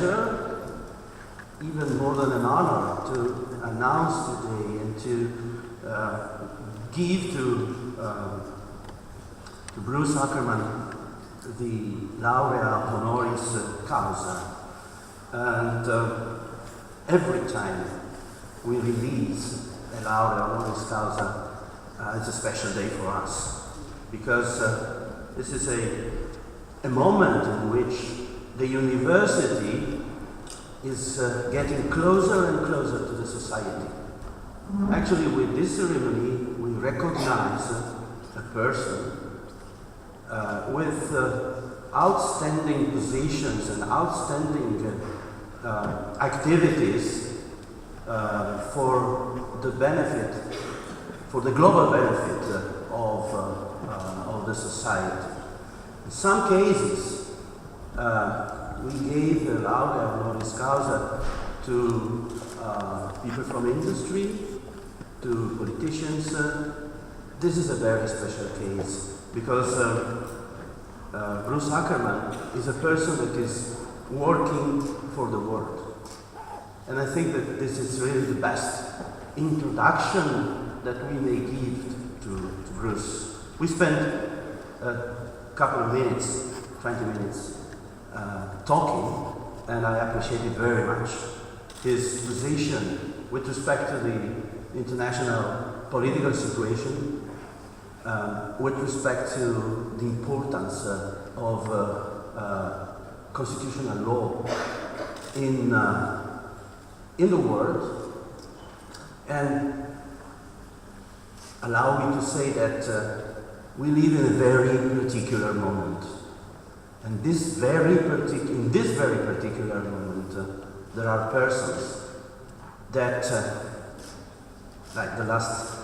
pleasure, even more than an honor, to announce today and to give to Bruce Ackerman the Laurea honoris causa. And every time we release a Laurea honoris causa, it's a special day for us, because this is a moment in which the university is getting closer and closer to the society. Actually, with this ceremony, we recognize a person with outstanding positions and outstanding activities for the benefit, for the global benefit of the society. In some cases, we gave the Laurea honoris causa to people from industry, to politicians. This is a very special case because Bruce Ackerman is a person that is working for the world. And I think that this is really the best introduction that we may give to Bruce. We spent a couple of minutes, 20 minutes, talking, and I appreciate it very much. His position with respect to the international political situation, with respect to the importance of constitutional law in the world, and allow me to say that we live in a very particular moment. And in this very particular moment, there are persons that, like the last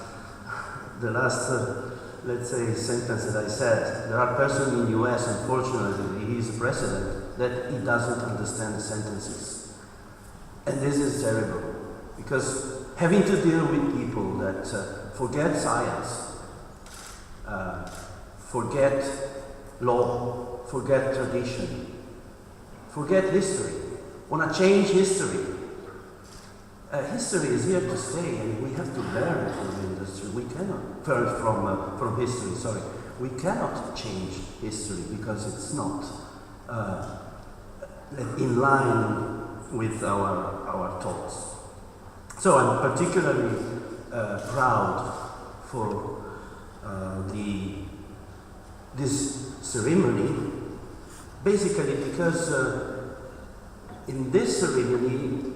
let's say, sentence that I said, there are persons in the US, unfortunately, he is a president, that he doesn't understand the sentences. And this is terrible, because having to deal with people that forget science, forget law, forget tradition, forget history, want to change history. History is here to stay, and we have to learn from the industry. We cannot learn from history. Sorry, we cannot change history because it's not in line with our thoughts. So I'm particularly proud for this ceremony, basically because in this ceremony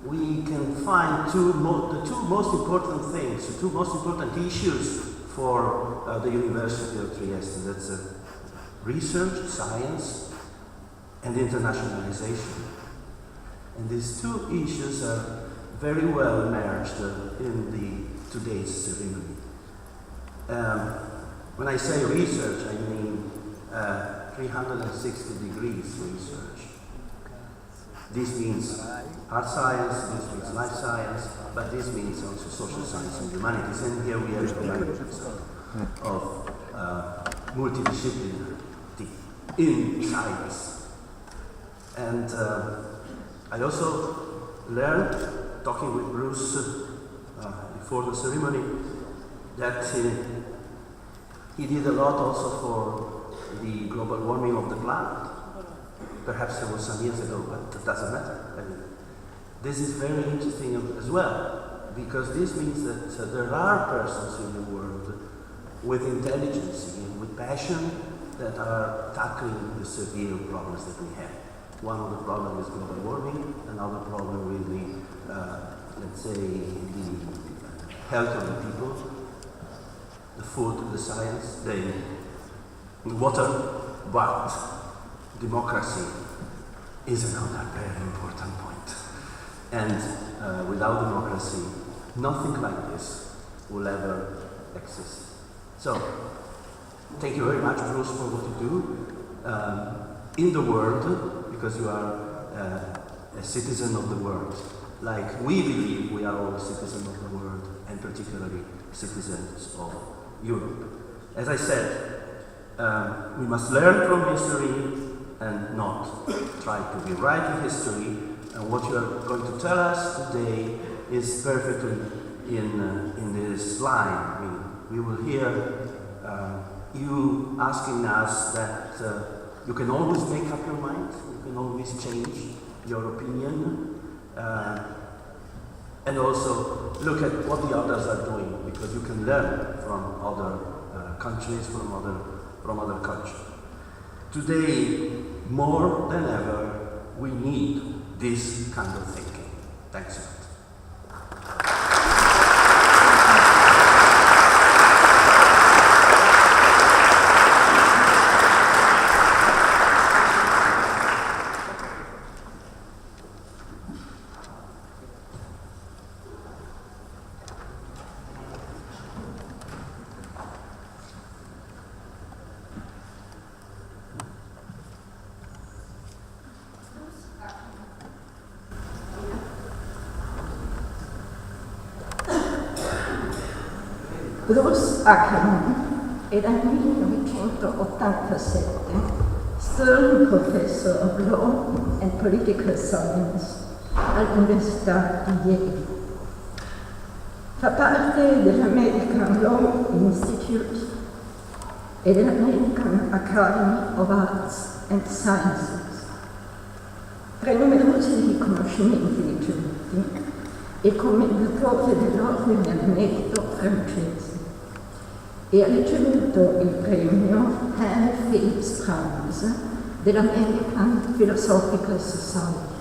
we can find the two most important things, the two most important issues for the University of Trieste. That's research, science, and internationalization. And these two issues are very well merged in today's ceremony. When I say research, I mean 360 degrees research. This means hard science, this means life science, but this means also social science and humanities. And here we have the languages of multidisciplinarity in science. And I also learned, talking with Bruce before the ceremony, that he did a lot also for the global warming of the planet. Perhaps there was some years ago, but it doesn't matter. I mean, this is very interesting as well, because this means that there are persons in the world with intelligence and with passion that are tackling the severe problems that we have. One of the problems is global warming, another problem will be, let's say, the health of the people, the food, the science, the water, but democracy is another very important point. And without democracy, nothing like this will ever exist. So, thank you very much, Bruce, for what you do in the world, because you are a citizen of the world. Like we believe we are all citizens of the world, and particularly citizens of Europe. As I said, we must learn from history, and not try to rewrite history. And what you are going to tell us today is perfectly in this line. I mean, we will hear you asking us that you can always make up your mind, you can always change your opinion, and also look at what the others are doing, because you can learn from other countries, from other cultures. Today, more than ever, we need this kind of thinking. Thanks a lot. Bruce Ackerman era nel 1987 Stern Professor of Law and Political Science all'Università di Yale. Fa parte dell'American Law Institute e dell'American Academy of Arts and Sciences. Tra i numerosi riconoscimenti ricevuti, è commendatore dell'Ordine al Merito francese e ha ricevuto il premio Henry Phillips Prize dell'American Philosophical Society.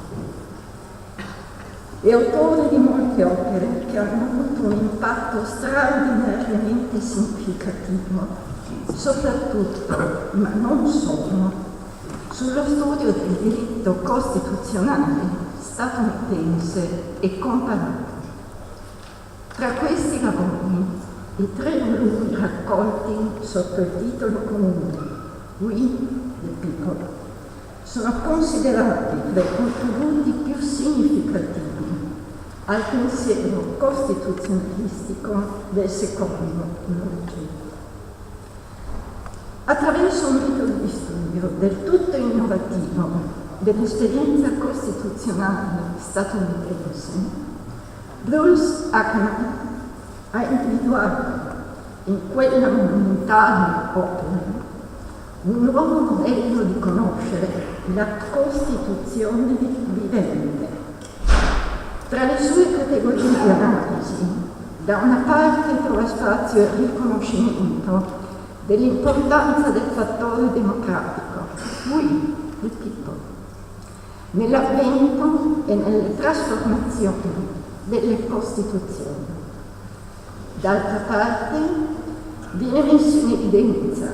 È autore di molte opere che hanno avuto un impatto straordinariamente significativo, soprattutto, ma non solo, sullo studio del diritto costituzionale statunitense e comparato. Tra questi lavori, i 3 volumi raccolti sotto il titolo comune We the People sono considerati tra i contributi più significativi al pensiero costituzionalistico del secondo Novecento. Attraverso un metodo di studio del tutto innovativo dell'esperienza costituzionale statunitense, Bruce Ackerman ha individuato in quella monumentale opera un nuovo modello di conoscere la Costituzione vivente. Tra le sue categorie di analisi, da una parte trova spazio il riconoscimento dell'importanza del fattore democratico, we, the people, nell'avvento e nelle trasformazioni delle Costituzioni. D'altra parte, viene messo in evidenza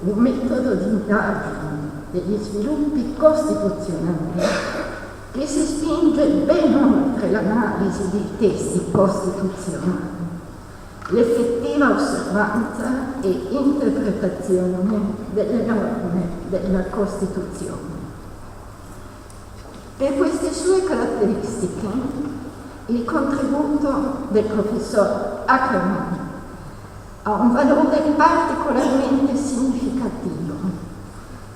un metodo di indagine degli sviluppi costituzionali che si spinge ben oltre l'analisi dei testi costituzionali, l'effettiva osservanza e interpretazione delle norme della Costituzione. Per queste sue caratteristiche, il contributo del professor Ackerman ha un valore particolarmente significativo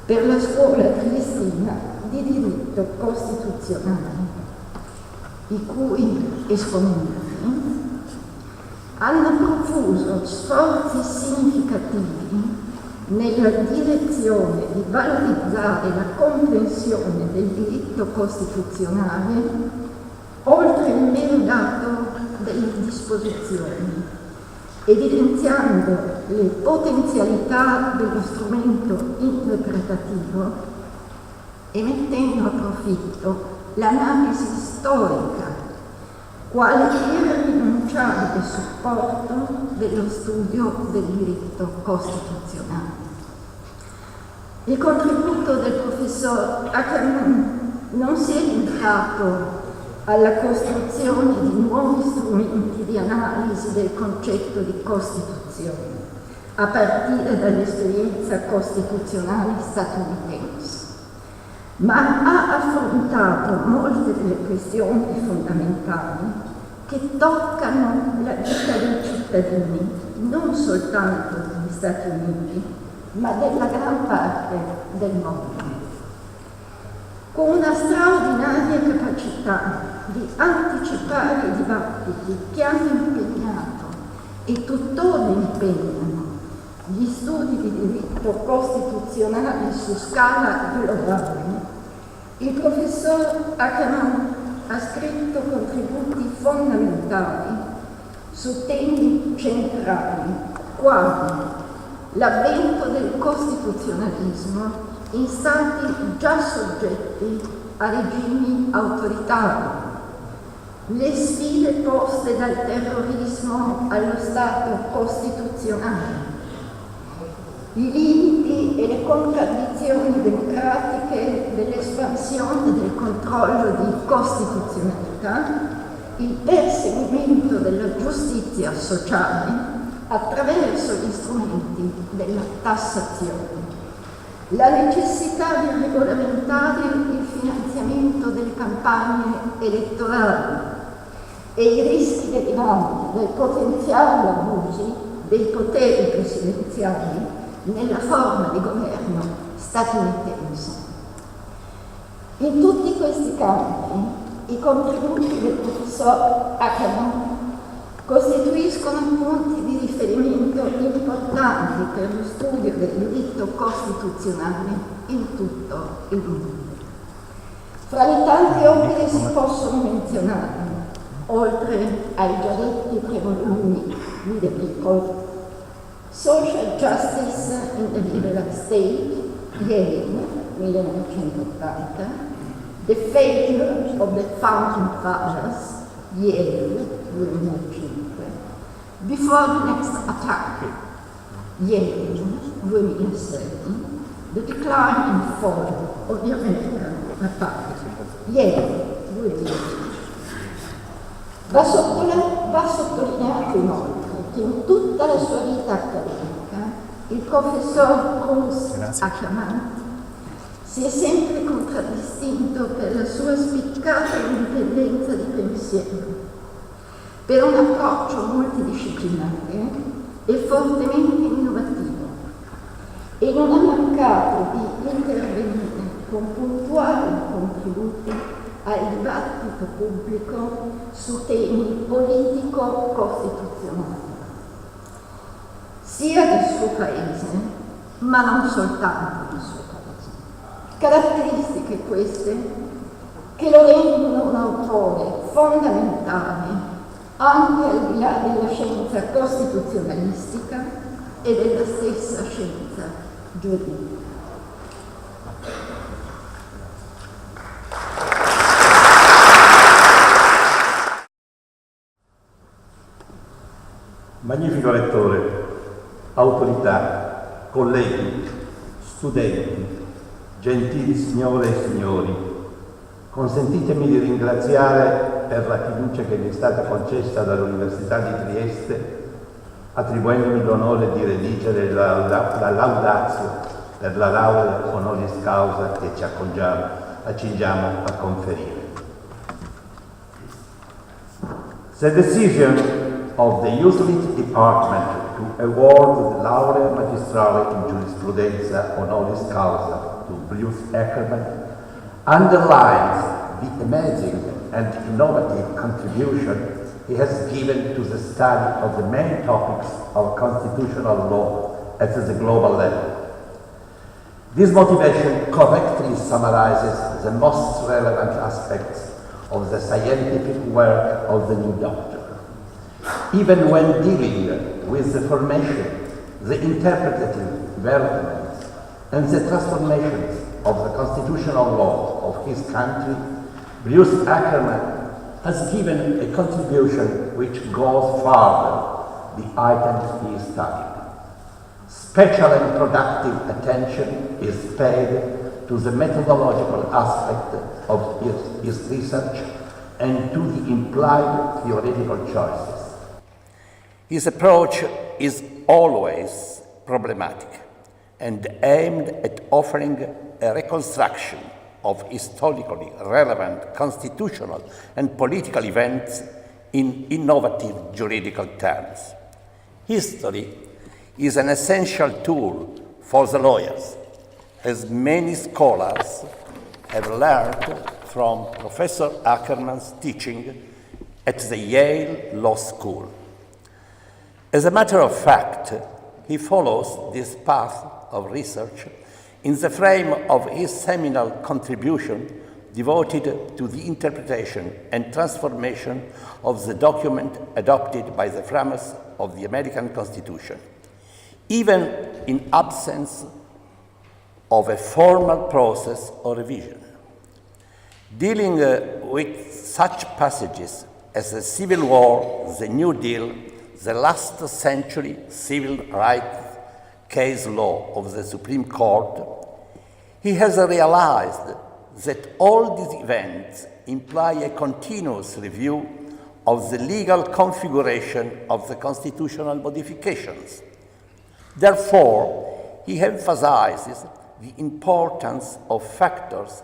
per la scuola triestina di diritto costituzionale, i cui esponenti hanno profuso sforzi significativi nella direzione di valorizzare la comprensione del diritto costituzionale oltre il mero dato delle disposizioni, evidenziando le potenzialità dello strumento interpretativo e mettendo a profitto l'analisi storica quale irrinunciabile supporto dello studio del diritto costituzionale. Il contributo del professor Ackerman non si è limitato alla costruzione di nuovi strumenti di analisi del concetto di Costituzione, a partire dall'esperienza costituzionale statunitense, ma ha affrontato molte delle questioni fondamentali che toccano la vita dei cittadini, non soltanto degli Stati Uniti, ma della gran parte del mondo. con una straordinaria capacità di anticipare i dibattiti che hanno impegnato e tuttora impegnano gli studi di diritto costituzionale su scala globale, il professor Ackerman ha scritto contributi fondamentali su temi centrali, quali l'avvento del costituzionalismo in stati già soggetti a regimi autoritari, le sfide poste dal terrorismo allo Stato costituzionale, i limiti e le contraddizioni democratiche dell'espansione del controllo di costituzionalità, il perseguimento della giustizia sociale attraverso gli strumenti della tassazione, la necessità di regolamentare il finanziamento delle campagne elettorali e i rischi derivanti dai potenziali abusi dei poteri presidenziali nella forma di governo statunitense. In tutti questi campi i contributi del professor Ackerman costituiscono punti di riferimento importanti per lo studio del diritto costituzionale in tutto il mondo. Fra le tante opere si possono menzionare, oltre ai già detti tre volumi di The People, Social Justice in the Liberal State, Yale, 1980, The Failure of the Founding Fathers, Yale, 2005, Before the Next Attack, Yale, 2006, The Decline and Fall of the American Republic, Yale, 2010. Va sottolineato inoltre che in tutta la sua vita accademica il professor Bruce Ackerman si è sempre contraddistinto per la sua spiccata indipendenza di pensiero, per un approccio multidisciplinare e fortemente innovativo, e non ha mancato di intervenire con puntuali contributi al dibattito pubblico su temi politico-costituzionali, sia del suo paese, ma non soltanto del suo paese. Caratteristiche queste che lo rendono un autore fondamentale anche al di là della scienza costituzionalistica e della stessa scienza giuridica. Magnifico lettore, autorità, colleghi, studenti, gentili signore e signori, consentitemi di ringraziare per la fiducia che mi è stata concessa dall'Università di Trieste, attribuendomi l'onore di redigere la laudatio per la laurea honoris causa che ci accingiamo a conferire. The decision of the Uslit Department to award the Laurea magistrale in Giurisprudenza honoris causa to Bruce Ackerman underlines the amazing and innovative contribution he has given to the study of the main topics of constitutional law at the global level. This motivation correctly summarizes the most relevant aspects of the scientific work of the new doctor. Even when dealing with the formation, the interpretative developments, and the transformations of the constitutional law of his country, Bruce Ackerman has given a contribution which goes farther the items he studied. Special and productive attention is paid to the methodological aspect of his research and to the implied theoretical choices. His approach is always problematic and aimed at offering a reconstruction of historically relevant constitutional and political events in innovative juridical terms. History is an essential tool for the lawyers, as many scholars have learned from Professor Ackerman's teaching at the Yale Law School. As a matter of fact, he follows this path of research in the frame of his seminal contribution devoted to the interpretation and transformation of the document adopted by the framers of the American Constitution, even in absence of a formal process or revision. Dealing with such passages as the Civil War, the New Deal, the last century civil rights case law of the Supreme Court, he has realized that all these events imply a continuous review of the legal configuration of the constitutional modifications. Therefore, he emphasizes the importance of factors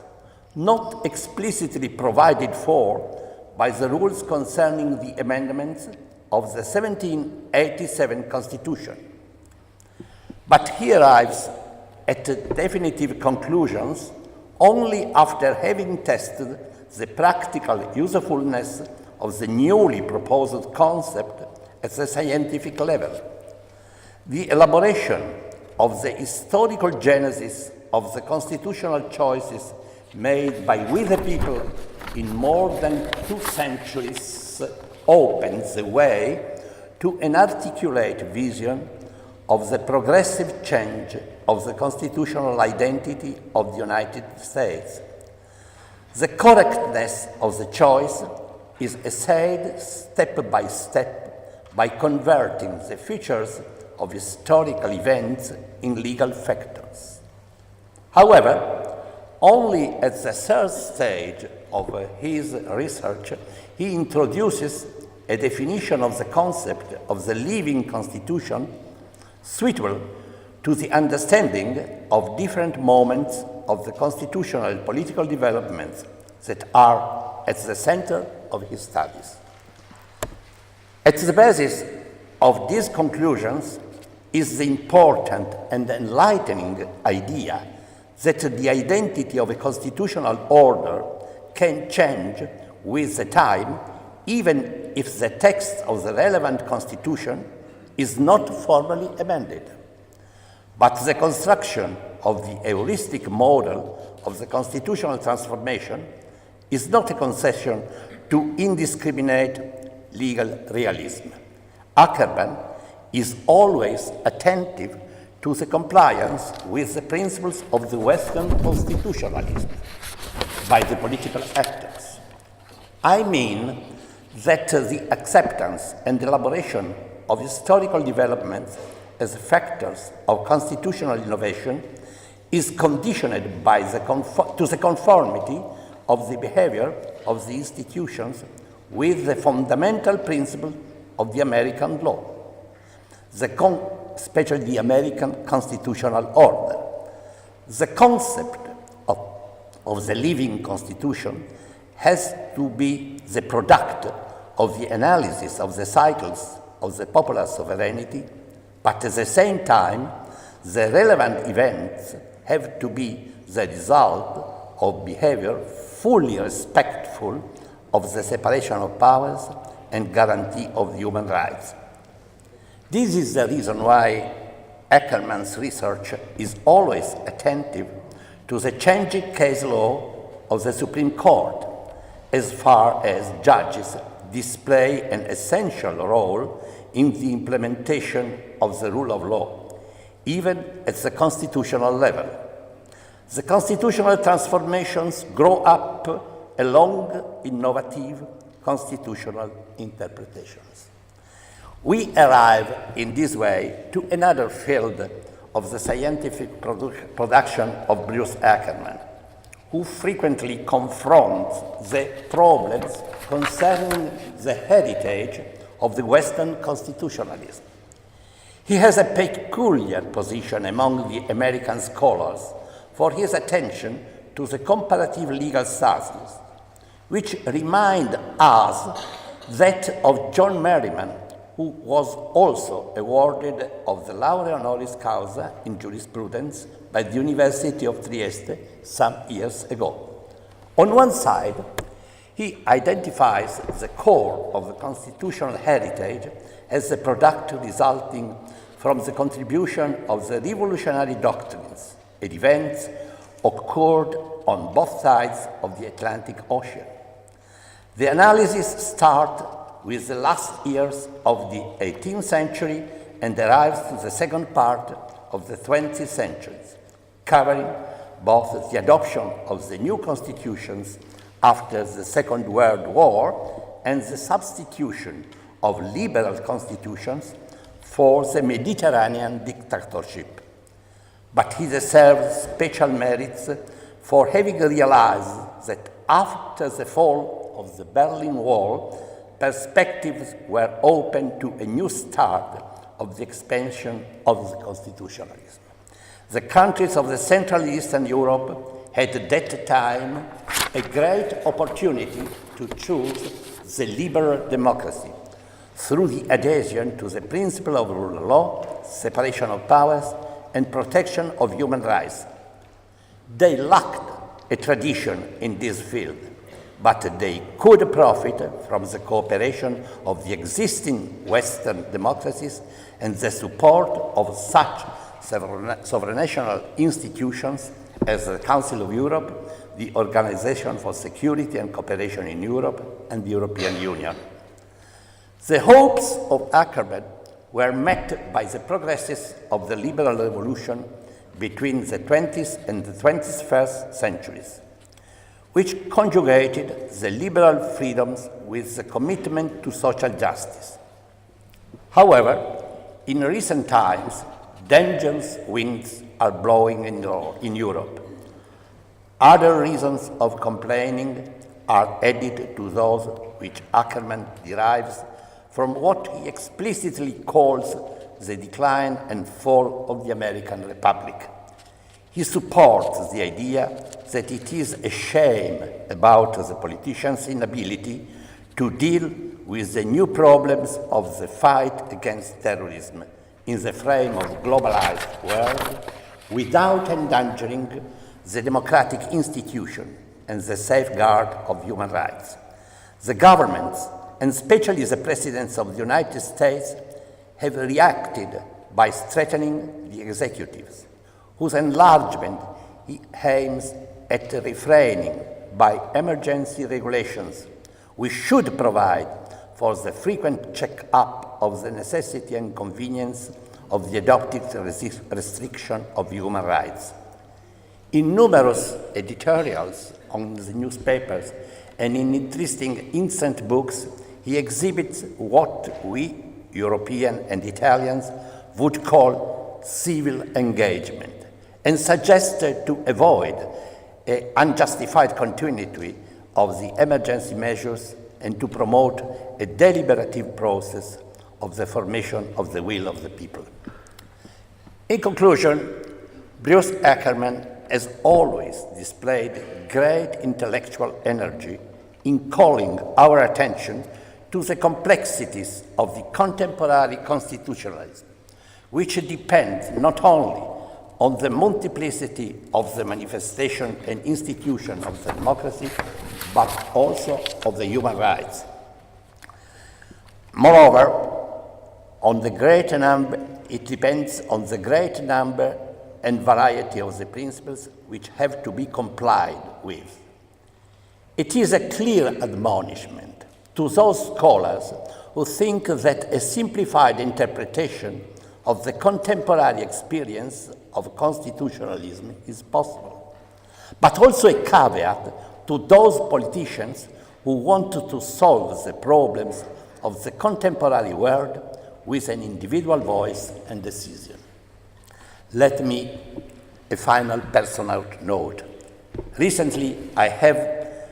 not explicitly provided for by the rules concerning the amendments of the 1787 Constitution. But he arrives at definitive conclusions only after having tested the practical usefulness of the newly proposed concept at the scientific level. The elaboration of the historical genesis of the constitutional choices made by we the people in more than 2 centuries opens the way to an articulate vision of the progressive change of the constitutional identity of the United States. The correctness of the choice is essayed step by step by converting the features of historical events in legal factors. However, only at the third stage of his research, he introduces a definition of the concept of the living constitution suitable to the understanding of different moments of the constitutional and political developments that are at the center of his studies. At the basis of these conclusions is the important and enlightening idea that the identity of a constitutional order can change with the time, even if the text of the relevant constitution is not formally amended. But the construction of the heuristic model of the constitutional transformation is not a concession to indiscriminate legal realism. Ackerman is always attentive to the compliance with the principles of the Western constitutionalism by the political actors. I mean that the acceptance and elaboration of historical developments as factors of constitutional innovation is conditioned by to the conformity of the behavior of the institutions with the fundamental principle of the American law, especially the American constitutional order. The concept of the living constitution has to be the product of the analysis of the cycles of the popular sovereignty, but at the same time, the relevant events have to be the result of behavior fully respectful of the separation of powers and guarantee of human rights. This is the reason why Ackerman's research is always attentive to the changing case law of the Supreme Court, as far as judges display an essential role in the implementation of the rule of law, even at the constitutional level. The constitutional transformations grow up along innovative constitutional interpretations. We arrive in this way to another field of the scientific production of Bruce Ackerman, who frequently confronts the problems concerning the heritage of the Western constitutionalism. He has a peculiar position among the American scholars for his attention to the comparative legal studies, which remind us that of John Merriman, who was also awarded of the Laurea honoris causa in Giurisprudenza by the University of Trieste some years ago. On one side, he identifies the core of the constitutional heritage as a product resulting from the contribution of the revolutionary doctrines and events occurred on both sides of the Atlantic Ocean. The analysis starts with the last years of the 18th century and arrives to the second part of the 20th century, covering both the adoption of the new constitutions after the Second World War and the substitution of liberal constitutions for the Mediterranean dictatorship. But he deserves special merits for having realized that after the fall of the Berlin Wall, perspectives were open to a new start of the expansion of the constitutionalism. The countries of the Central and Eastern Europe had at that time a great opportunity to choose the liberal democracy through the adhesion to the principle of rule of law, separation of powers, and protection of human rights. They lacked a tradition in this field, but they could profit from the cooperation of the existing Western democracies and the support of such supranational institutions as the Council of Europe, the Organization for Security and Cooperation in Europe, and the European Union. The hopes of Ackerman were met by the progresses of the liberal revolution between the 20th and the 21st centuries, which conjugated the liberal freedoms with the commitment to social justice. However, in recent times, dangerous winds are blowing in Europe. Other reasons of complaining are added to those which Ackerman derives from what he explicitly calls the decline and fall of the American Republic. He supports the idea that it is a shame about the politicians' inability to deal with the new problems of the fight against terrorism in the frame of a globalized world without endangering the democratic institution and the safeguard of human rights. The governments, and especially the presidents of the United States, have reacted by strengthening the executives, whose enlargement he aims at refraining by emergency regulations, which should provide for the frequent check-up of the necessity and convenience of the adopted restriction of human rights. In numerous editorials on the newspapers and in interesting instant books, he exhibits what we, Europeans and Italians, would call civil engagement, and suggested to avoid an unjustified continuity of the emergency measures and to promote a deliberative process of the formation of the will of the people. In conclusion, Bruce Ackerman has always displayed great intellectual energy in calling our attention to the complexities of the contemporary constitutionalism, which depends not only on the multiplicity of the manifestation and institution of the democracy, but also of the human rights. Moreover, it depends on the great number and variety of the principles which have to be complied with. It is a clear admonishment to those scholars who think that a simplified interpretation of the contemporary experience of constitutionalism is possible, but also a caveat to those politicians who want to solve the problems of the contemporary world with an individual voice and decision. Let me a final personal note. Recently, I have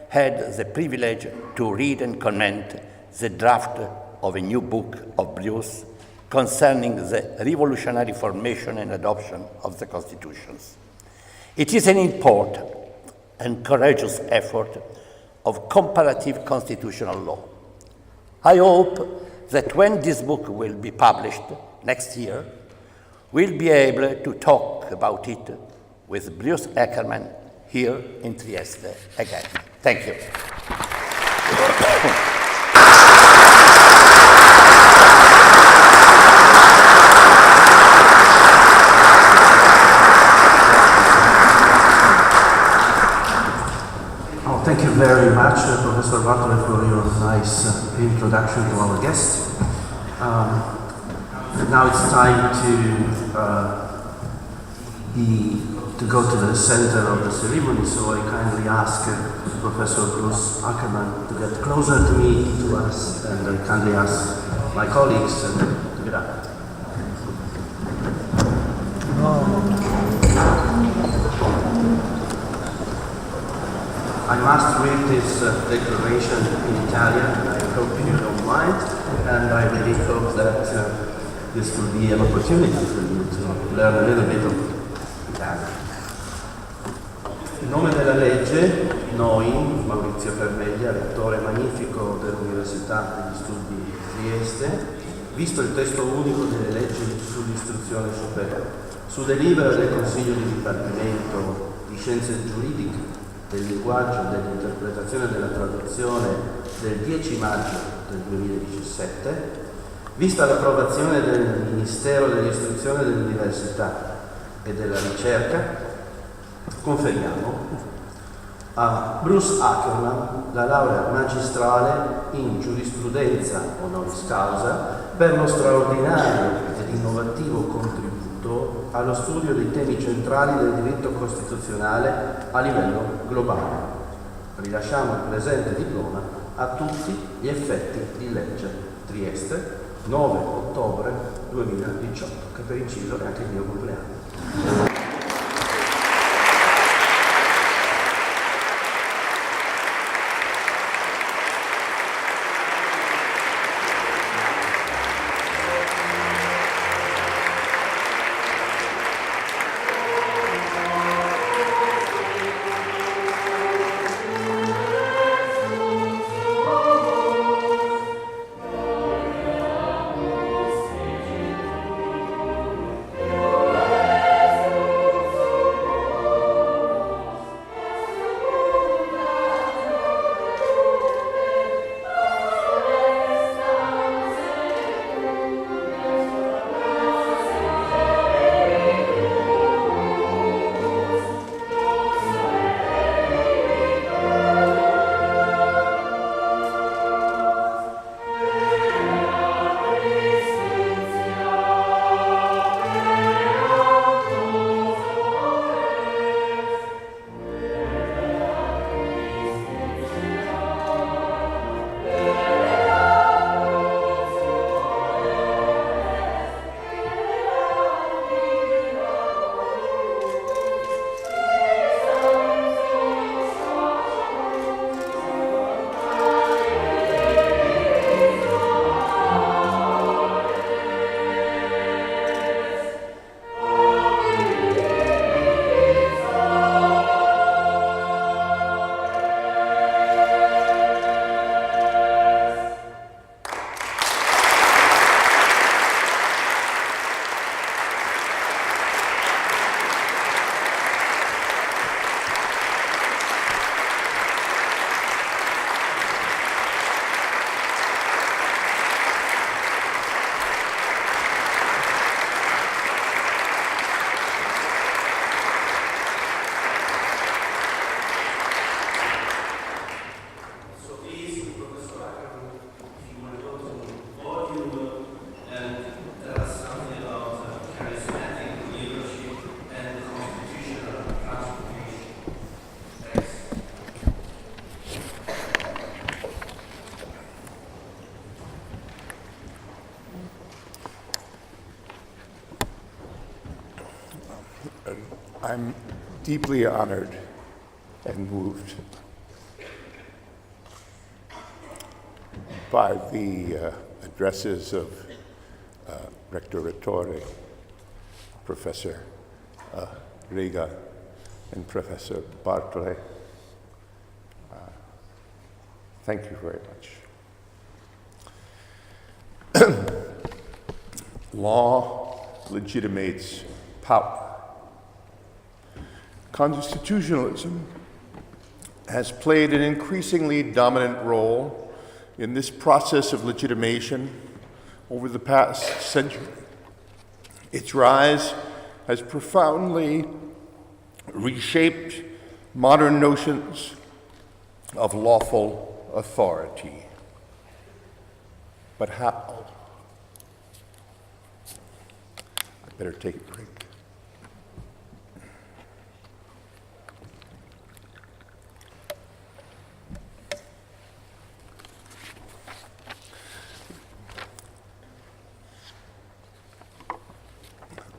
had the privilege to read and comment the draft of a new book of Bruce concerning the revolutionary formation and adoption of the constitutions. It is an important and courageous effort of comparative constitutional law. I hope that when this book will be published next year, we'll be able to talk about it with Bruce Ackerman here in Trieste again. Thank you. Thank you very much, Professor Bartoli, for your nice introduction to our guest. Now it's time to go to the center of the ceremony, so I kindly ask Professor Bruce Ackerman to get closer to me, to us, and I kindly ask my colleagues to get up. I must read this declaration in Italian, and I hope you don't mind, and I really hope that this will be an opportunity for you to learn a little bit of Italian. In nome della legge, noi, Maurizio Fermeglia, rettore magnifico dell'Università degli Studi di Trieste, visto il testo unico delle leggi sull'istruzione superiore, su delibera del Consiglio di Dipartimento di Scienze Giuridiche, del linguaggio, dell'interpretazione e della traduzione del 10 maggio del 2017, vista l'approvazione del Ministero dell'Istruzione e dell'Università e della Ricerca, conferiamo a Bruce Ackerman la laurea magistrale in giurisprudenza honoris causa per lo straordinario ed innovativo contributo allo studio dei temi centrali del diritto costituzionale a livello globale. Rilasciamo il presente diploma a tutti gli effetti di legge. Trieste, 9 ottobre 2018, che per inciso è anche il mio compleanno. I'm deeply honored and moved by the addresses of Rector Rettore, Professor Riga, and Professor Bartoli. Thank you very much. Law legitimates power. Constitutionalism has played an increasingly dominant role in this process of legitimation over the past century. Its rise has profoundly reshaped modern notions of lawful authority. But how? I better take a break.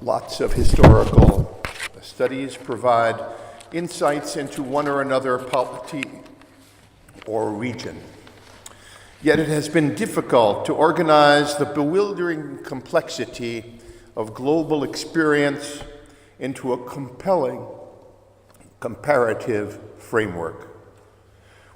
Lots of historical studies provide insights into one or another polity or region. Yet it has been difficult to organize the bewildering complexity of global experience into a compelling comparative framework.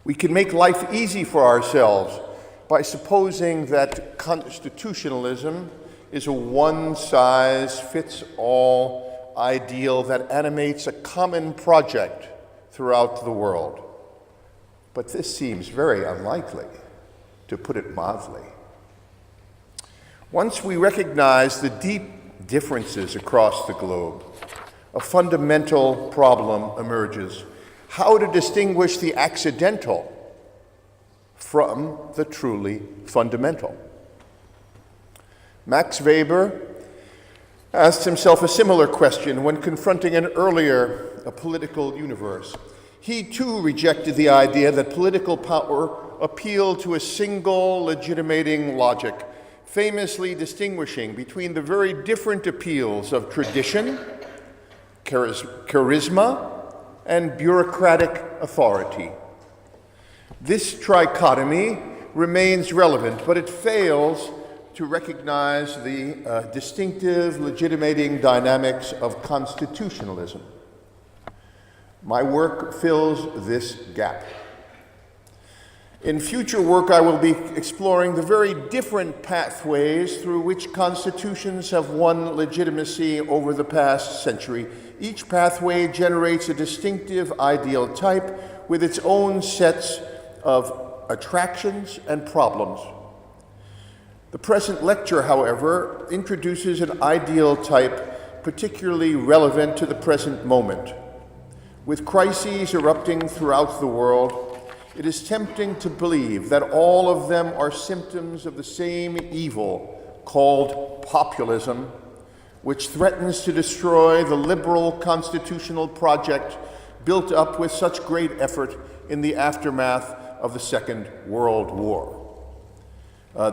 We can make life easy for ourselves by supposing that constitutionalism is a one-size-fits-all ideal that animates a common project throughout the world. But this seems very unlikely, to put it mildly. Once we recognize the deep differences across the globe, a fundamental problem emerges: how to distinguish the accidental from the truly fundamental. Max Weber asked himself a similar question when confronting a political universe. He too rejected the idea that political power appealed to a single legitimating logic, famously distinguishing between the very different appeals of tradition, charisma, and bureaucratic authority. This trichotomy remains relevant, but it fails to recognize the distinctive legitimating dynamics of constitutionalism. My work fills this gap. In future work, I will be exploring the very different pathways through which constitutions have won legitimacy over the past century. Each pathway generates a distinctive ideal type with its own sets of attractions and problems. The present lecture, however, introduces an ideal type particularly relevant to the present moment. With crises erupting throughout the world, it is tempting to believe that all of them are symptoms of the same evil called populism, which threatens to destroy the liberal constitutional project built up with such great effort in the aftermath of the Second World War.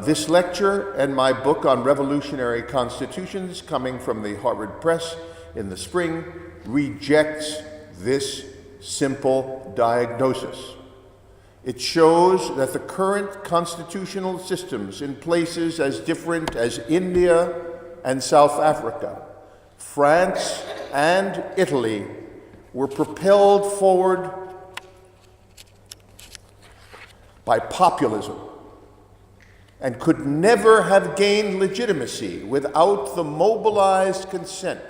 This lecture and my book on revolutionary constitutions, coming from the Harvard Press in the spring, rejects this simple diagnosis. It shows that the current constitutional systems in places as different as India and South Africa, France and Italy were propelled forward by populism and could never have gained legitimacy without the mobilized consent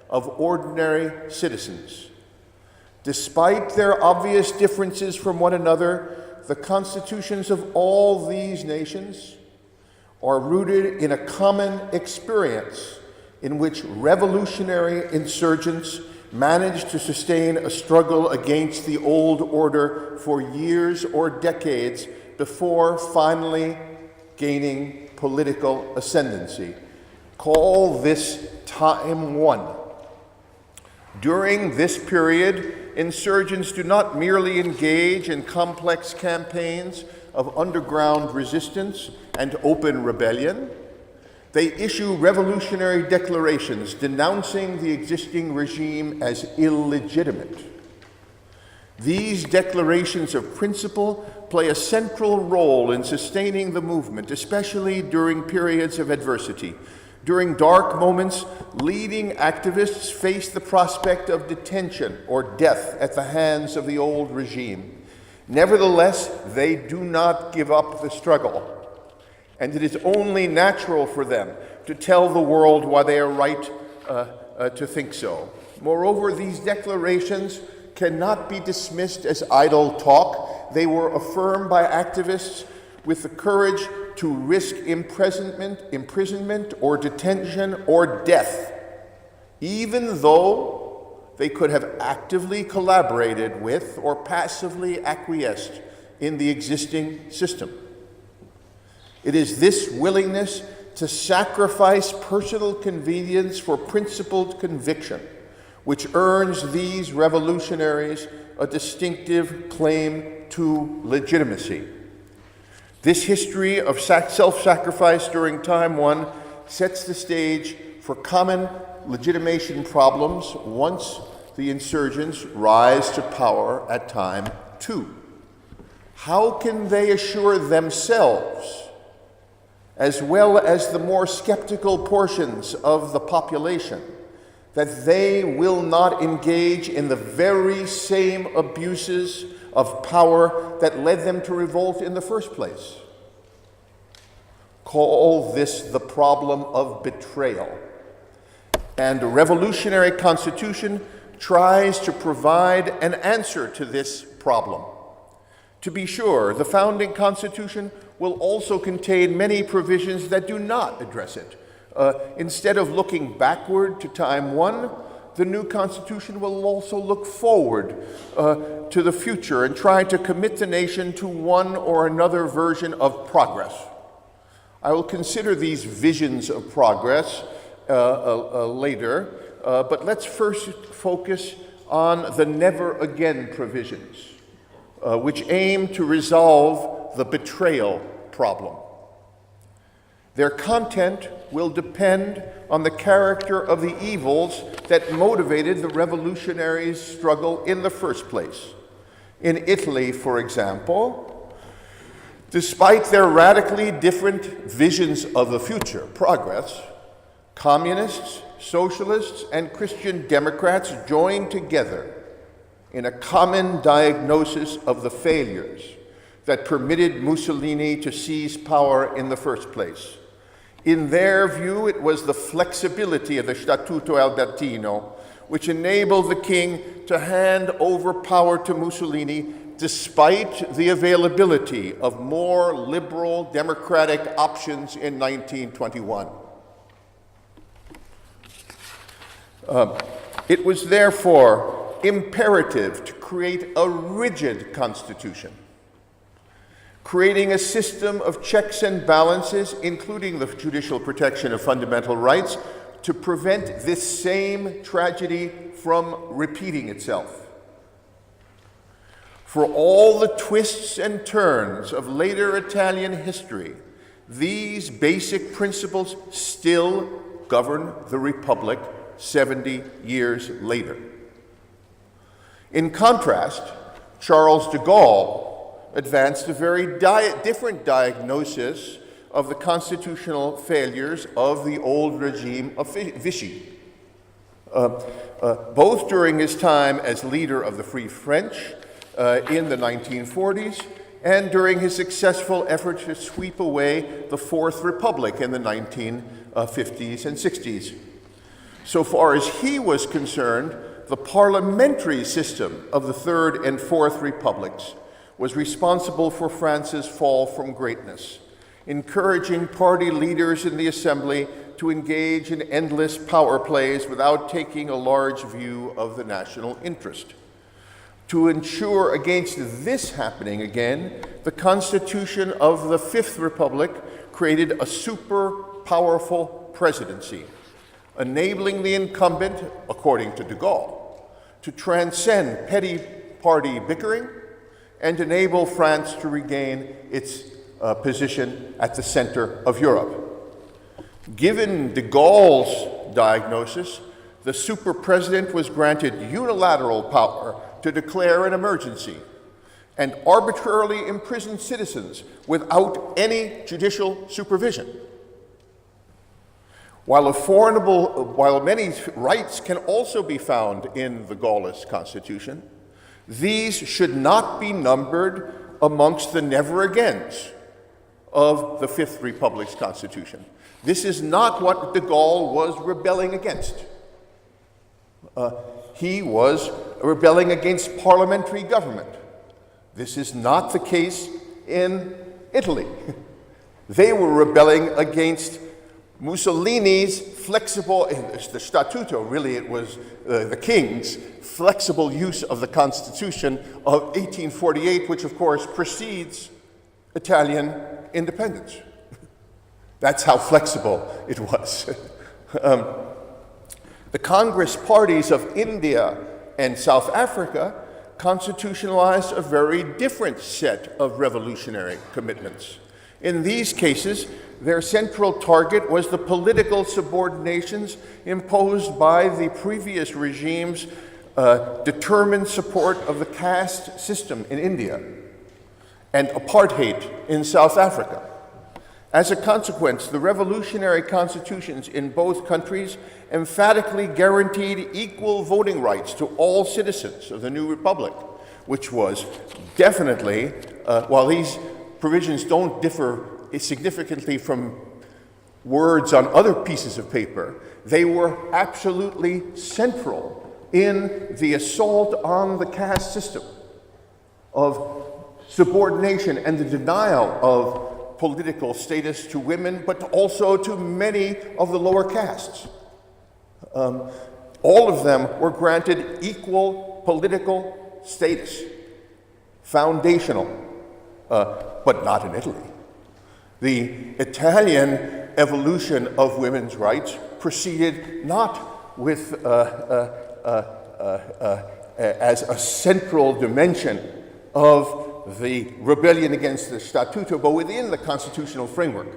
of ordinary citizens. Despite their obvious differences from one another, the constitutions of all these nations are rooted in a common experience in which revolutionary insurgents managed to sustain a struggle against the old order for years or decades before finally gaining political ascendancy. Call this time one. During this period, insurgents do not merely engage in complex campaigns of underground resistance and open rebellion. They issue revolutionary declarations denouncing the existing regime as illegitimate. These declarations of principle play a central role in sustaining the movement, especially during periods of adversity. During dark moments, leading activists face the prospect of detention or death at the hands of the old regime. Nevertheless, they do not give up the struggle, and it is only natural for them to tell the world why they are right to think so. Moreover, these declarations cannot be dismissed as idle talk. They were affirmed by activists with the courage to risk imprisonment or detention or death, even though they could have actively collaborated with or passively acquiesced in the existing system. It is this willingness to sacrifice personal convenience for principled conviction which earns these revolutionaries a distinctive claim to legitimacy. This history of self-sacrifice during Time I sets the stage for common legitimation problems once the insurgents rise to power at Time II. How can they assure themselves, as well as the more skeptical portions of the population, that they will not engage in the very same abuses of power that led them to revolt in the first place? Call this the problem of betrayal. And a revolutionary constitution tries to provide an answer to this problem. To be sure, the founding constitution will also contain many provisions that do not address it. Instead of looking backward to Time I, the new constitution will also look forward to the future and try to commit the nation to one or another version of progress. I will consider these visions of progress later, but let's first focus on the never again provisions, which aim to resolve the betrayal problem. Their content will depend on the character of the evils that motivated the revolutionaries' struggle in the first place. In Italy, for example, despite their radically different visions of the future, progress, communists, socialists, and Christian Democrats joined together in a common diagnosis of the failures that permitted Mussolini to seize power in the first place. In their view, it was the flexibility of the Statuto Albertino which enabled the king to hand over power to Mussolini despite the availability of more liberal democratic options in 1921. It was therefore imperative to create a rigid constitution, creating a system of checks and balances, including the judicial protection of fundamental rights, to prevent this same tragedy from repeating itself. For all the twists and turns of later Italian history, these basic principles still govern the Republic 70 years later. In contrast, Charles de Gaulle advanced a very different diagnosis of the constitutional failures of the old regime of Vichy. Both during his time as leader of the Free French in the 1940s and during his successful effort to sweep away the Fourth Republic in the 1950s and 60s. So far as he was concerned, the parliamentary system of the Third and Fourth Republics was responsible for France's fall from greatness, encouraging party leaders in the assembly to engage in endless power plays without taking a large view of the national interest. To ensure against this happening again, the Constitution of the Fifth Republic created a super powerful presidency, enabling the incumbent, according to de Gaulle, to transcend petty party bickering and enable France to regain its position at the center of Europe. Given de Gaulle's diagnosis, the super president was granted unilateral power to declare an emergency and arbitrarily imprison citizens without any judicial supervision. While many rights can also be found in the Gaullist constitution, these should not be numbered amongst the never-agains of the Fifth Republic's constitution. This is not what de Gaulle was rebelling against. He was rebelling against parliamentary government. This is not the case in Italy. They were rebelling against Mussolini's flexible, the Statuto, really it was the king's flexible use of the Constitution of 1848, which of course precedes Italian independence. That's how flexible it was. The Congress parties of India and South Africa constitutionalized a very different set of revolutionary commitments. In these cases, their central target was the political subordinations imposed by the previous regime's determined support of the caste system in India and apartheid in South Africa. As a consequence, the revolutionary constitutions in both countries emphatically guaranteed equal voting rights to all citizens of the new republic, which was definitely, while these provisions don't differ significantly from words on other pieces of paper, they were absolutely central in the assault on the caste system of subordination and the denial of political status to women, but also to many of the lower castes. All of them were granted equal political status, foundational, but not in Italy. The Italian evolution of women's rights proceeded not with as a central dimension of the rebellion against the Statuto, but within the constitutional framework.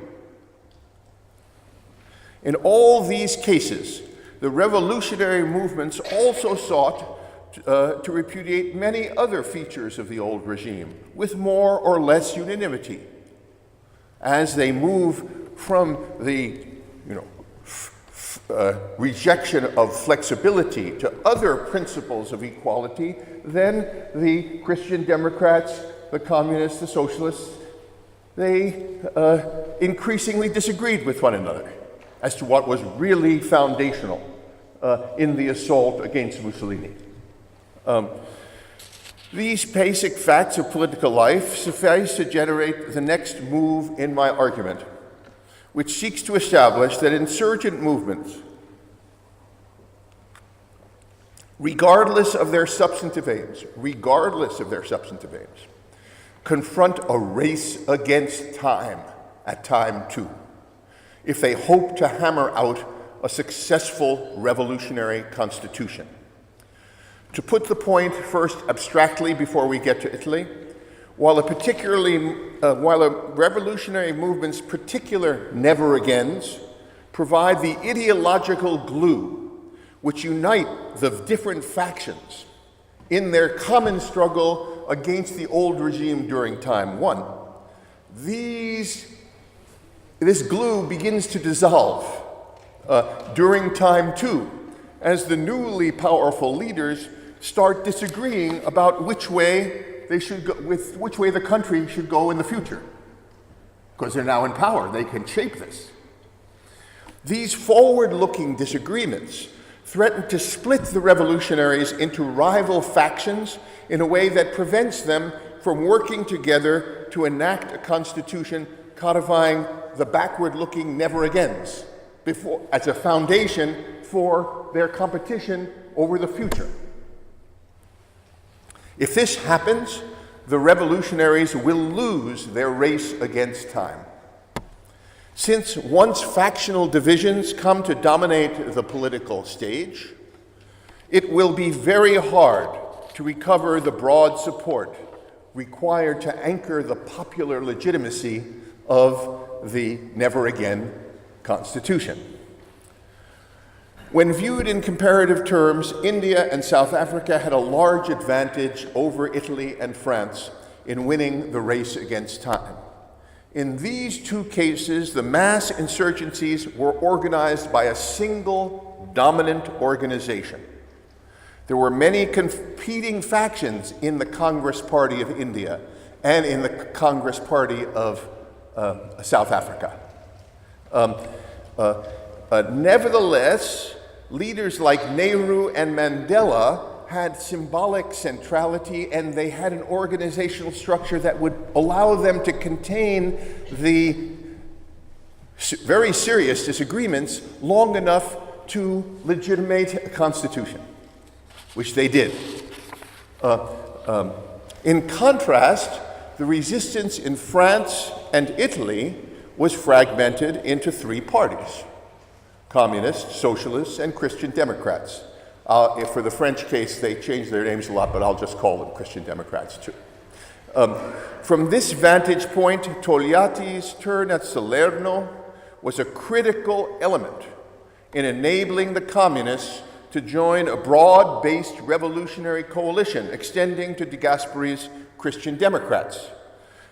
In all these cases, the revolutionary movements also sought to repudiate many other features of the old regime with more or less unanimity. As they move from the rejection of flexibility to other principles of equality, then the Christian Democrats, the communists, the socialists, they increasingly disagreed with one another as to what was really foundational in the assault against Mussolini. These basic facts of political life suffice to generate the next move in my argument, which seeks to establish that insurgent movements, regardless of their substantive aims, confront a race against time at time too, if they hope to hammer out a successful revolutionary constitution. To put the point first abstractly before we get to Italy, while a revolutionary movement's particular never-agains provide the ideological glue which unite the different factions in their common struggle against the old regime during time one, this glue begins to dissolve during time two, as the newly powerful leaders start disagreeing about which way the country should go in the future. Because they're now in power, they can shape this. These forward-looking disagreements threaten to split the revolutionaries into rival factions in a way that prevents them from working together to enact a constitution codifying the backward-looking never-agains as a foundation for their competition over the future. If this happens, the revolutionaries will lose their race against time. Since once factional divisions come to dominate the political stage, it will be very hard to recover the broad support required to anchor the popular legitimacy of the never-again Constitution. When viewed in comparative terms, India and South Africa had a large advantage over Italy and France in winning the race against time. In these two cases, the mass insurgencies were organized by a single dominant organization. There were many competing factions in the Congress Party of India and in the Congress Party of South Africa. Nevertheless, leaders like Nehru and Mandela had symbolic centrality, and they had an organizational structure that would allow them to contain the very serious disagreements long enough to legitimate a constitution, which they did. In contrast, the resistance in France and Italy was fragmented into three parties: communists, socialists, and Christian Democrats. For the French case, they changed their names a lot, but I'll just call them Christian Democrats too. From this vantage point, Togliatti's turn at Salerno was a critical element in enabling the communists to join a broad-based revolutionary coalition extending to De Gaspery's Christian Democrats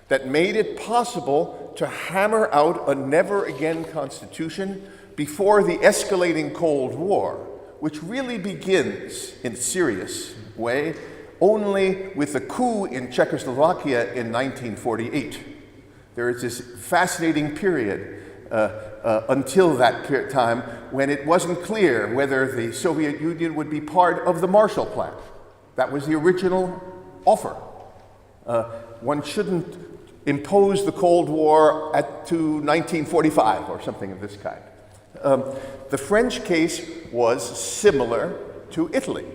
that made it possible to hammer out a never-again constitution before the escalating Cold War, which really begins in a serious way only with the coup in Czechoslovakia in 1948. There is this fascinating period until that time when it wasn't clear whether the Soviet Union would be part of the Marshall Plan. That was the original offer. One shouldn't impose the Cold War to 1945 or something of this kind. The French case was similar to Italy.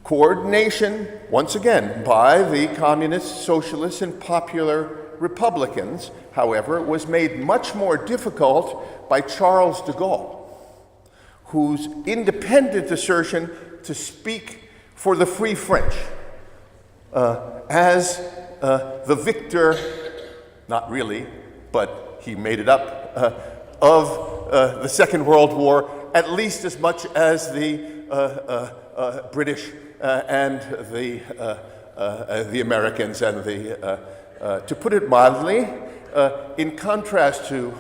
Coordination, once again, by the communists, socialists, and popular Republicans, however, was made much more difficult by Charles de Gaulle, whose independent assertion to speak for the Free French as the victor, not really, but he made it up, of the Second World War, at least as much as the British and the Americans and the, to put it mildly, in contrast to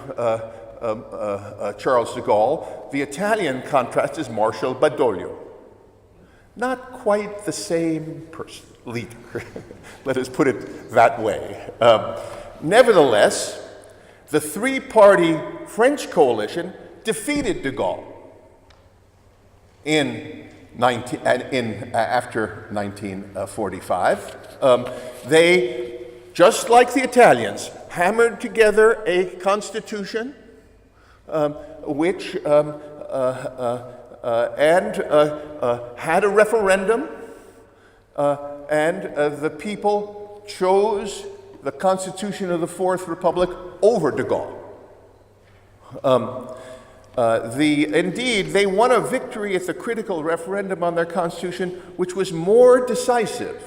Charles de Gaulle, the Italian contrast is Marshal Badoglio. Not quite the same person, leader. Let us put it that way. Nevertheless, the three-party French coalition defeated de Gaulle after 1945. They, just like the Italians, hammered together a constitution which had a referendum, and the people chose the Constitution of the Fourth Republic over de Gaulle. Indeed, they won a victory at the critical referendum on their constitution, which was more decisive,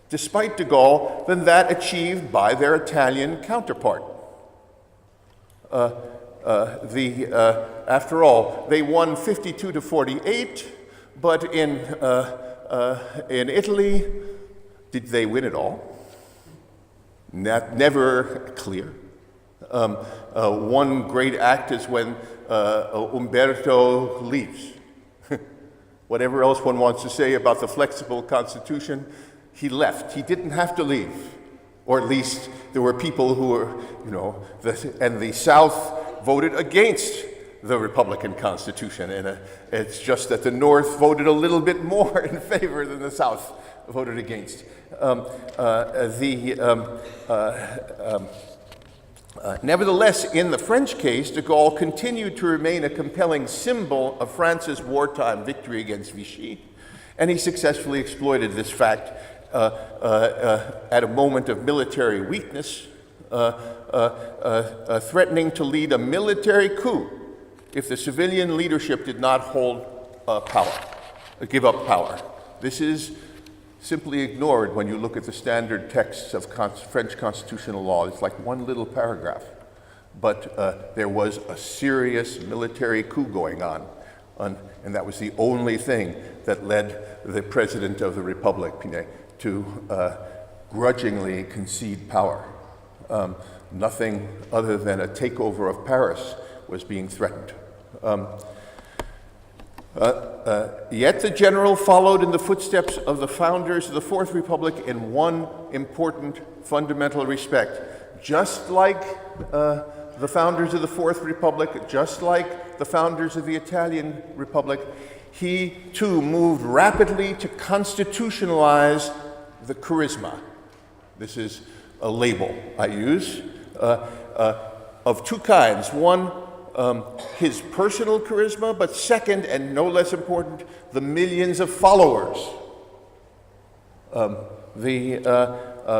despite de Gaulle, than that achieved by their Italian counterpart. After all, they won 52 to 48, but in Italy, did they win it all? Never clear. One great act is when Umberto leaves. Whatever else one wants to say about the flexible constitution, he left. He didn't have to leave. Or at least there were people who were, and the South voted against the Republican Constitution. And it's just that the North voted a little bit more in favor than the South voted against. Nevertheless, in the French case, de Gaulle continued to remain a compelling symbol of France's wartime victory against Vichy, and he successfully exploited this fact at a moment of military weakness, threatening to lead a military coup if the civilian leadership did not give up power. This is simply ignored when you look at the standard texts of French constitutional law. It's like one little paragraph. But there was a serious military coup going on, and that was the only thing that led the President of the Republic to grudgingly concede power. Nothing other than a takeover of Paris was being threatened. Yet the general followed in the footsteps of the founders of the Fourth Republic in one important fundamental respect. Just like the founders of the Fourth Republic, just like the founders of the Italian Republic, he too moved rapidly to constitutionalize the charisma. This is a label I use, of two kinds. One, his personal charisma, but second, and no less important, the millions of followers.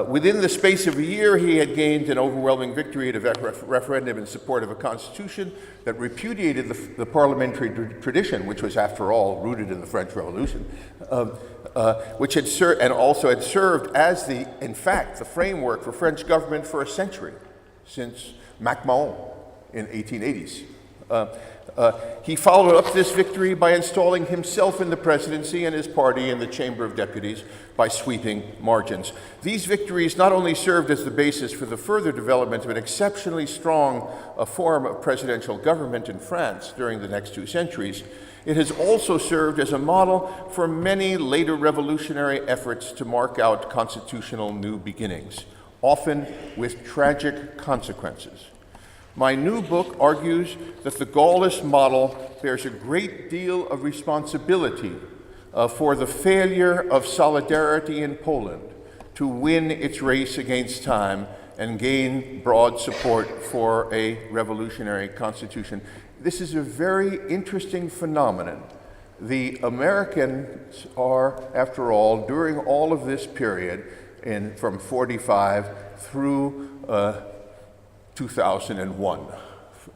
Within the space of a year, he had gained an overwhelming victory at a referendum in support of a constitution that repudiated the parliamentary tradition, which was, after all, rooted in the French Revolution, which had served as in fact, the framework for French government for a century, since Magna in 1880s. He followed up this victory by installing himself in the presidency and his party in the Chamber of Deputies by sweeping margins. These victories not only served as the basis for the further development of an exceptionally strong form of presidential government in France during the next 2 centuries, it has also served as a model for many later revolutionary efforts to mark out constitutional new beginnings, often with tragic consequences. My new book argues that the Gaullist model bears a great deal of responsibility for the failure of solidarity in Poland to win its race against time and gain broad support for a revolutionary constitution. This is a very interesting phenomenon. The Americans are, after all, during all of this period, from 45 through 2001,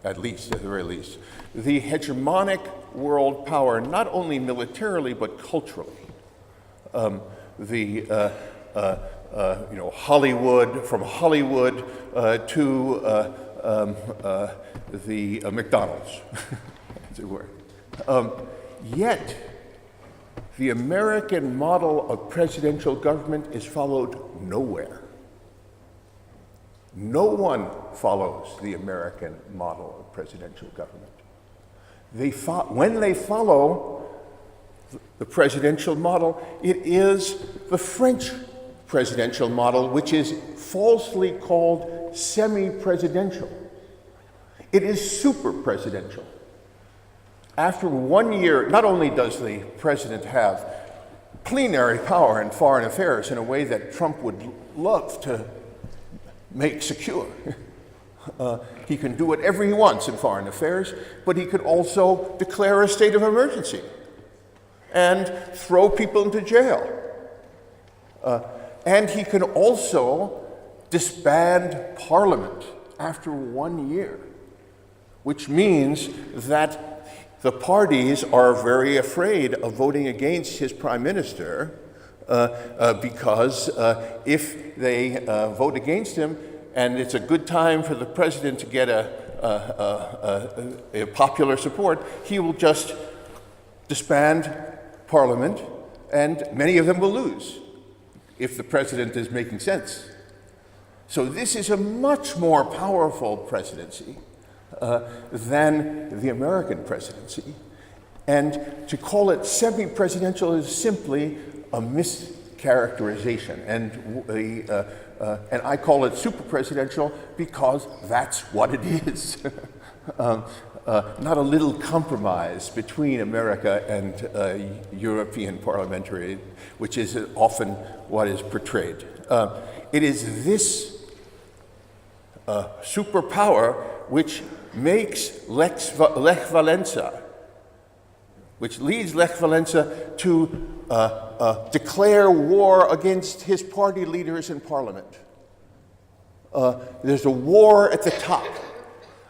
at the very least, the hegemonic world power, not only militarily but culturally. Hollywood, from Hollywood to the McDonald's, as it were. Yet, the American model of presidential government is followed nowhere. No one follows the American model of presidential government. When they follow the presidential model, it is the French presidential model, which is falsely called semi-presidential. It is super-presidential. After 1 year, not only does the president have plenary power in foreign affairs in a way that Trump would love to make secure. He can do whatever he wants in foreign affairs, but he could also declare a state of emergency and throw people into jail. And he can also disband Parliament after 1 year, which means that the parties are very afraid of voting against his prime minister because if they vote against him, and it's a good time for the president to get a popular support, he will just disband Parliament, and many of them will lose if the president is making sense. So this is a much more powerful presidency than the American presidency. And to call it semi-presidential is simply a mischaracterization. And I call it super-presidential because that's what it is. Not a little compromise between America and European parliamentary, which is often what is portrayed. It is this superpower which makes Lech Walesa, which leads Lech Walesa to declare war against his party leaders in Parliament. There's a war at the top,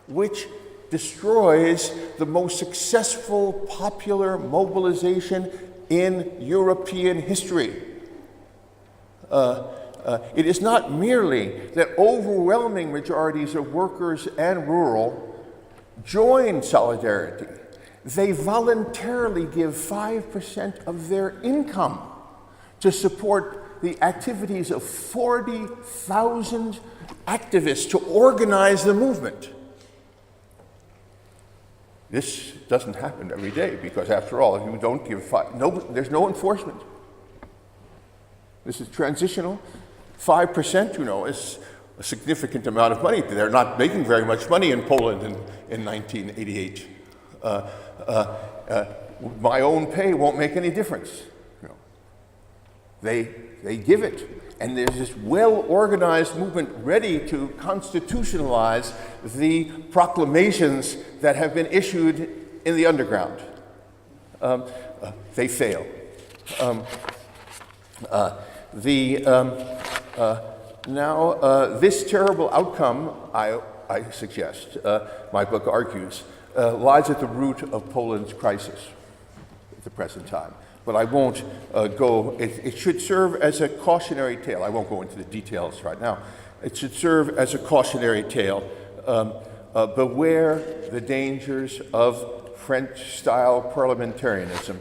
which destroys the most successful popular mobilization in European history. It is not merely that overwhelming majorities of workers and rural join Solidarity. They voluntarily give 5% of their income to support the activities of 40,000 activists to organize the movement. This doesn't happen every day because, after all, if you don't give there's no enforcement. This is transitional. 5%, is a significant amount of money. They're not making very much money in Poland in 1988. my own pay won't make any difference. You know, they give it. And there's this well-organized movement ready to constitutionalize the proclamations that have been issued in the underground. They fail. This terrible outcome, I suggest, my book argues, lies at the root of Poland's crisis at the present time. But I won't it should serve as a cautionary tale. I won't go into the details right now. It should serve as a cautionary tale. Beware the dangers of French-style parliamentarism.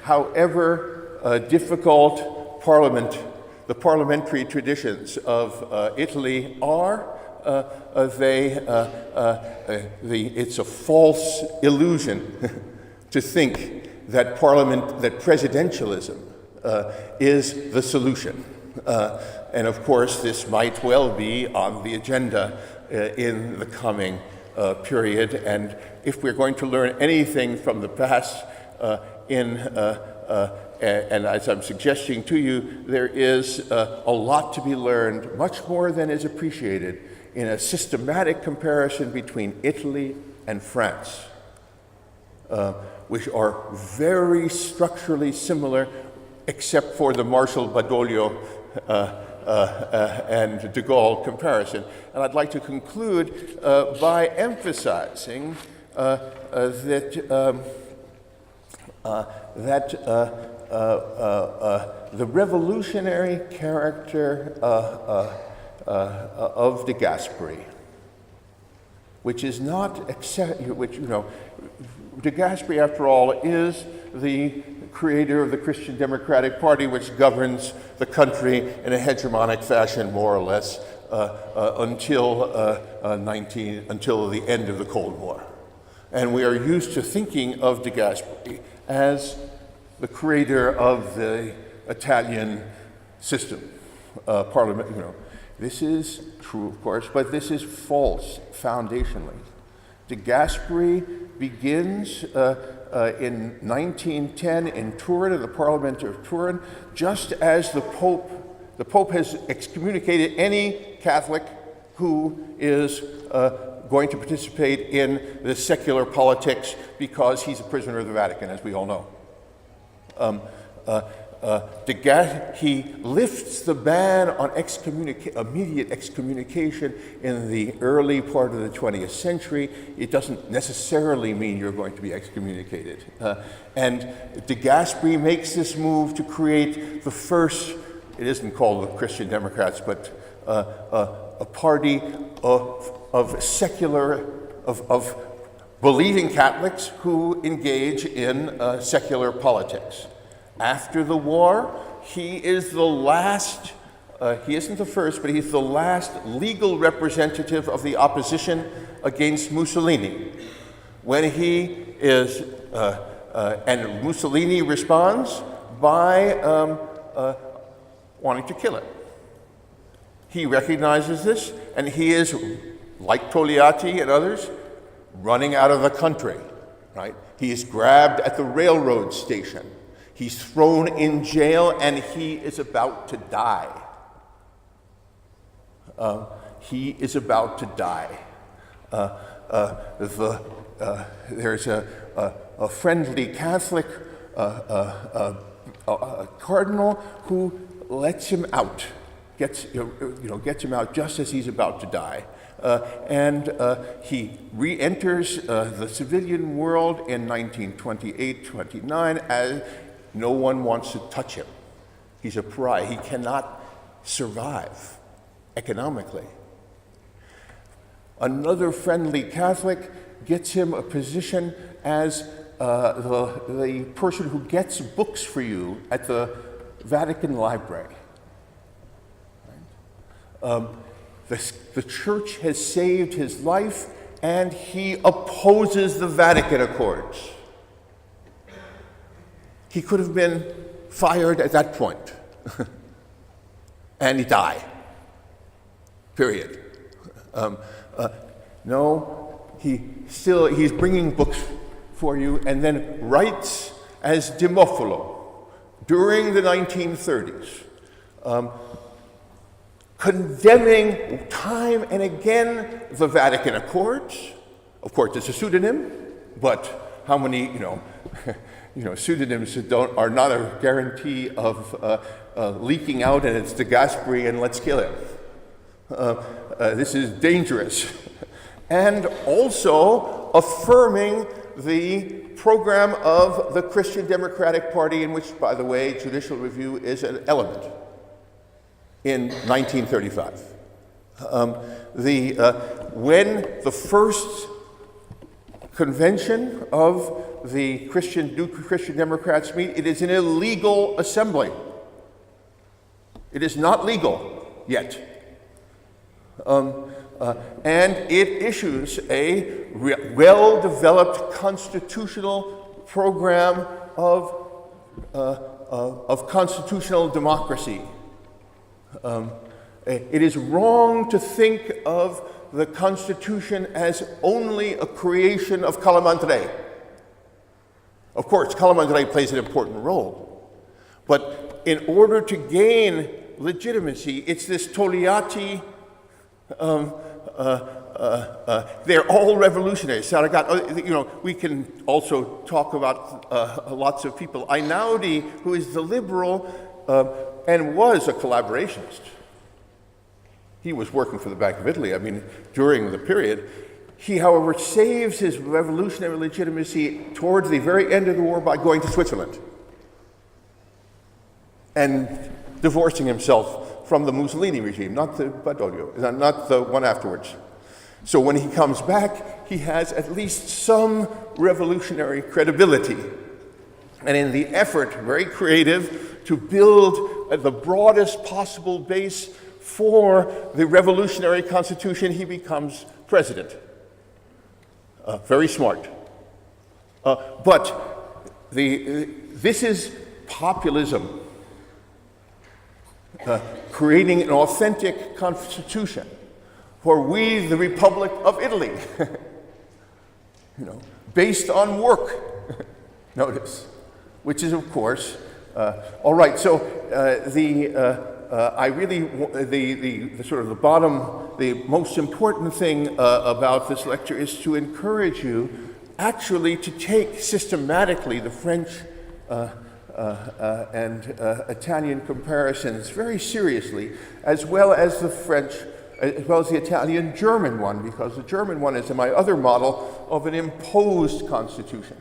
However difficult the parliamentary traditions of Italy are, it's a false illusion to think that presidentialism is the solution. And of course, this might well be on the agenda in the coming period. And if we're going to learn anything from the past, and as I'm suggesting to you, there is a lot to be learned, much more than is appreciated, in a systematic comparison between Italy and France, which are very structurally similar, except for the Marshal Badoglio and de Gaulle comparison. And I'd like to conclude by emphasizing that the revolutionary character of de Gasperi, which is not de Gasperi, after all, is the creator of the Christian Democratic Party, which governs the country in a hegemonic fashion, more or less, until the end of the Cold War. And we are used to thinking of de Gasperi as the creator of the Italian system, parliament. This is true, of course, but this is false foundationally. De Gasperi begins in 1910 in Turin, in the Parliament of Turin, just as the Pope has excommunicated any Catholic who is going to participate in the secular politics because he's a prisoner of the Vatican, as we all know. He lifts the ban on immediate excommunication in the early part of the 20th century. It doesn't necessarily mean you're going to be excommunicated. And de Gasperi makes this move to create the first, it isn't called the Christian Democrats, but a party of believing Catholics who engage in secular politics. After the war, he is the last, he isn't the first, but he's the last legal representative of the opposition against Mussolini. When he is, and Mussolini responds by wanting to kill him. He recognizes this, and he is, like Togliatti and others, running out of the country, right? He is grabbed at the railroad station. He's thrown in jail, and he is about to die. He is about to die. There's a friendly Catholic cardinal who lets him out, gets him out just as he's about to die. And he re-enters the civilian world in 1928-29 as no one wants to touch him. He's a pariah. He cannot survive economically. Another friendly Catholic gets him a position as the person who gets books for you at the Vatican Library. The church has saved his life, and he opposes the Vatican Accords. He could have been fired at that point, and he died, period. No, he's bringing books for you, and then writes as Demofilo during the 1930s, condemning time and again the Vatican Accords. Of course, it's a pseudonym, but how many, pseudonyms are not a guarantee of leaking out, and it's De Gasperi and let's kill him. This is dangerous. And also affirming the program of the Christian Democratic Party, in which, by the way, judicial review is an element, in 1935. When the first convention of the Christian Democrats meet, it is an illegal assembly. It is not legal yet. And it issues a well-developed constitutional program of constitutional democracy. It is wrong to think of the Constitution as only a creation of Calamandrei. Of course, Calamandrei plays an important role, but in order to gain legitimacy, it's this Togliatti. They're all revolutionaries. We can also talk about lots of people. Einaudi, who is the liberal and was a collaborationist. He was working for the Bank of Italy, during the period. He, however, saves his revolutionary legitimacy towards the very end of the war by going to Switzerland and divorcing himself from the Mussolini regime, not the Badoglio, not the one afterwards. So when he comes back, he has at least some revolutionary credibility. And in the effort, very creative, to build the broadest possible base for the revolutionary constitution, he becomes president. Very smart. But this is populism. Creating an authentic constitution for we, the Republic of Italy, based on work, notice, which is, of course, all right. So the most important thing about this lecture is to encourage you actually to take systematically the French and Italian comparisons very seriously, as well as the Italian-German one, because the German one is my other model of an imposed constitution.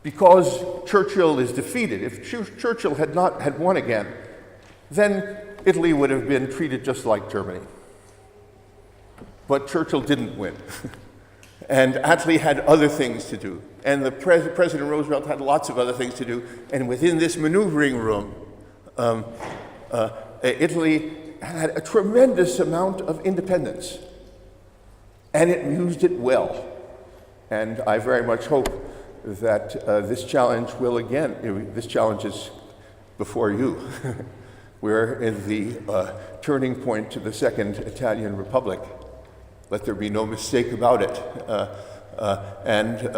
Because Churchill is defeated. If Churchill had won again, then Italy would have been treated just like Germany. But Churchill didn't win. And Attlee had other things to do. And the President Roosevelt had lots of other things to do. And within this maneuvering room, Italy had a tremendous amount of independence. And it used it well. And I very much hope that this challenge will again, this challenge is before you. We're in the turning point to the Second Italian Republic. Let there be no mistake about it. And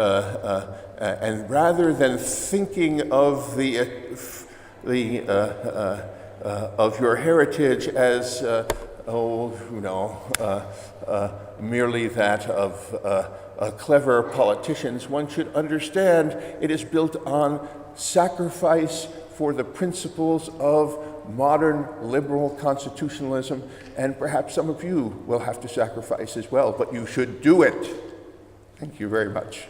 rather than thinking of of your heritage as merely that of clever politicians, one should understand it is built on sacrifice for the principles of modern liberal constitutionalism, and perhaps some of you will have to sacrifice as well, but you should do it. Thank you very much.